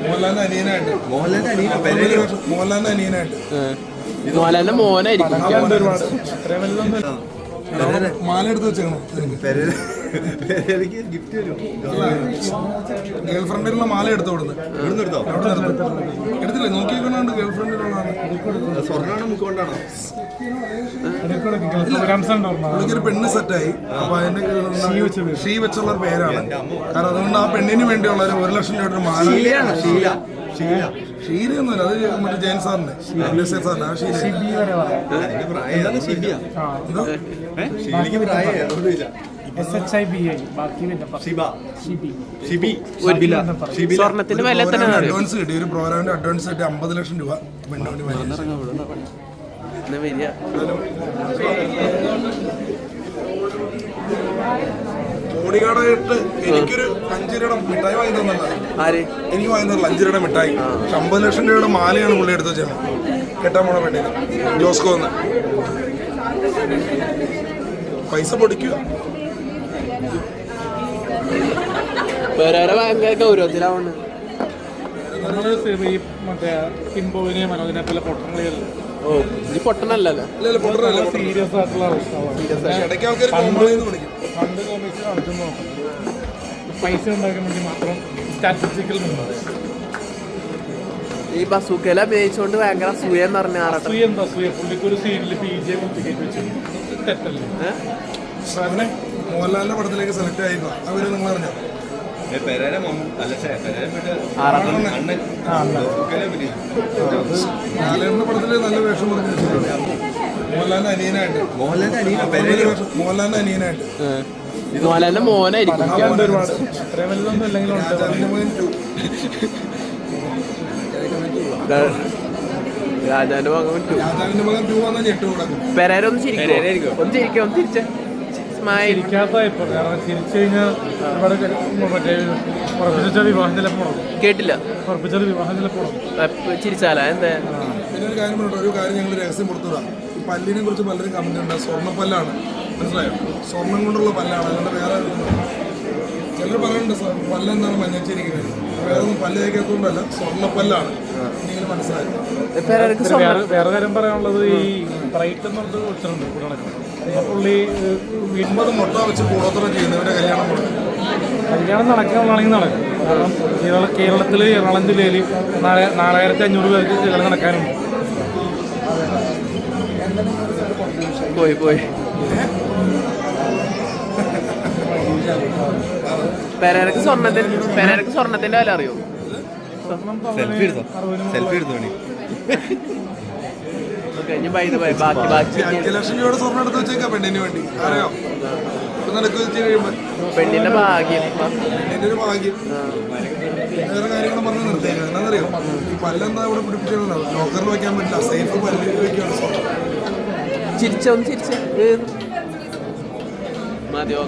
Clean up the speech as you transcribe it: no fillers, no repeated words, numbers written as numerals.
മോഹൻലാലിന്റെ അനിയനായിട്ട് മോഹൻലാലിന്റെ മോനായിരിക്കും. മാല എടുത്ത് വെച്ചേക്കണം. ഗേൾഫ്രണ്ടിലുള്ള മാല എടുത്തു കൊടുത്ത് എടുത്തില്ലേ? നോക്കിക്കൊണ്ടാണ് ഗേൾഫ്രണ്ടിലുള്ളതാണ്. പുള്ളിക്കൊരു പെണ്ണ് സെറ്റായി. അപ്പൊ അതിന്റെ ഷീ വെച്ചുള്ള ഒരു പേരാണ്. കാരണം അതുകൊണ്ട് ആ പെണ്ണിന് വേണ്ടിയുള്ള 1,00,000 രൂപയുടെ മാല. ഷീലയൊന്നുമില്ല, അത് മറ്റേ ജയൻ സാറിന്റെ സാറിന് ആ ഷീല. സ്വർണത്തിന് വില അഡ്വാൻസ് കിട്ടി, ഒരു പ്രോഗ്രാമിന്റെ അഡ്വാൻസ് കിട്ടി 50,00,000 രൂപ പെണ്ണോന്. ബോഡിഗാർഡായിട്ട് എനിക്കൊരു 5 രൂപയുടെ മിഠായി വാങ്ങി തന്നല്ല. എനിക്ക് വാങ്ങി തന്നില്ല 5 രൂപയുടെ മിഠായി. 50,00,000 രൂപയുടെ മാലയാണ് പുള്ളി എടുത്ത് വെച്ചത് കെട്ടാൻ പോണ പെണ്ണിന്. ജോസ്കോ എന്ന് പൈസ പൊടിക്കുക. ഭയങ്കര ഗൗരവത്തിലാവുന്നു. ഓ ഈ പൊട്ടനല്ലല്ലോ. സീരിയസ് ആയിട്ടുള്ള പൈസ ഉണ്ടാക്കാൻ വേണ്ടി മാത്രം സ്റ്റാറ്റിസ്റ്റിക്കൽ ഈ ബസൂക്കല ഉപയോഗിച്ചുകൊണ്ട് ഭയങ്കര അസൂയ എന്ന് പറഞ്ഞ പുള്ളിക്കൊരു സീനിൽ PJ കുത്തിക്കേറ്റ് വെച്ചു. തെറ്റല്ലേ? മോഹൻലാലിന്റെ പടത്തിലേക്ക് സെലക്ട് ആയിരുന്നു അവര്. നിങ്ങൾ അറിഞ്ഞോ? ലാലേട്ടന്റെ പടത്തില് നല്ല വേഷം പറഞ്ഞു വെച്ചിട്ടുണ്ട്. മോഹൻലാലിന്റെ അനിയനായിട്ട് മോഹൻലാലിന്റെ മോനായിരിക്കും. രാജാവിന്റെ മകൻ പെരേര ഒന്ന് ചിരിക്കും. ഒന്ന് ചിരിക്കും, ഒന്ന് തിരിച്ച് കേട്ടില്ല. ചിരിച്ചാല എന്താ? പിന്നെ ഒരു കാര്യം ഞങ്ങൾ രഹസ്യം പുറത്തുവിടാം. ഈ പല്ലിനെ കുറിച്ച് പലരും കമന്റ് ഉണ്ട്. സ്വർണ്ണപ്പല്ലാണ്, മനസ്സിലായോ? സ്വർണം കൊണ്ടുള്ള പല്ലാണ്. അതുകൊണ്ട് വേറെ ചിലർ പറയുന്നുണ്ട് പല്ലെന്താണ് മഞ്ഞച്ചിരിക്കുന്നത്. വേറെ ഒന്നും പല്ല് തേക്കാത്തതുകൊണ്ടല്ല, സ്വർണ്ണപ്പല്ലാണ്. നിങ്ങൾ മനസ്സിലായോ? വേറെ കാര്യം പറയാനുള്ളത്, ഈ ബ്രൈറ്റ് എന്ന് പറഞ്ഞത് വെച്ചിട്ടുണ്ട് പുള്ളി. 20 മുട്ട വെച്ച് കൂടോത്രം ചെയ്യുന്നവരുടെ കല്യാണം നടക്കാനാണെങ്കിൽ നടക്കും. കാരണം കേരളത്തിൽ എറണാകുളം ജില്ലയിൽ 4,500 പേർക്ക് കല്യാണം നടക്കാനുണ്ട്. പോയി പെരേരക്ക് സ്വർണത്തിന്റെ വില അറിയോ? സെൽഫി എടുത്തോ. ബാക്കി 5,00,000 രൂപയുടെ സ്വർണ്ണം എടുത്ത് വെച്ചേക്കാം പെണ്ണിന് വേണ്ടി. അറിയാം, പെണ്ണിന്റെ ഭാഗ്യം. ഒരു ഭാഗ്യം. വേറെ കാര്യങ്ങളും പറഞ്ഞ് നിർത്തിയേക്കാം. എന്താണെന്നറിയോ? ഈ പല്ലെന്താ ഇവിടെ പിടിപ്പിച്ചിട്ടുണ്ടോ? ലോക്കറിൽ വെക്കാൻ പറ്റില്ല. സേഫ് പല്ലിൽ വെക്കുകയാണ് സ്വർണ്ണം. ചിരിച്ച മതിയോ?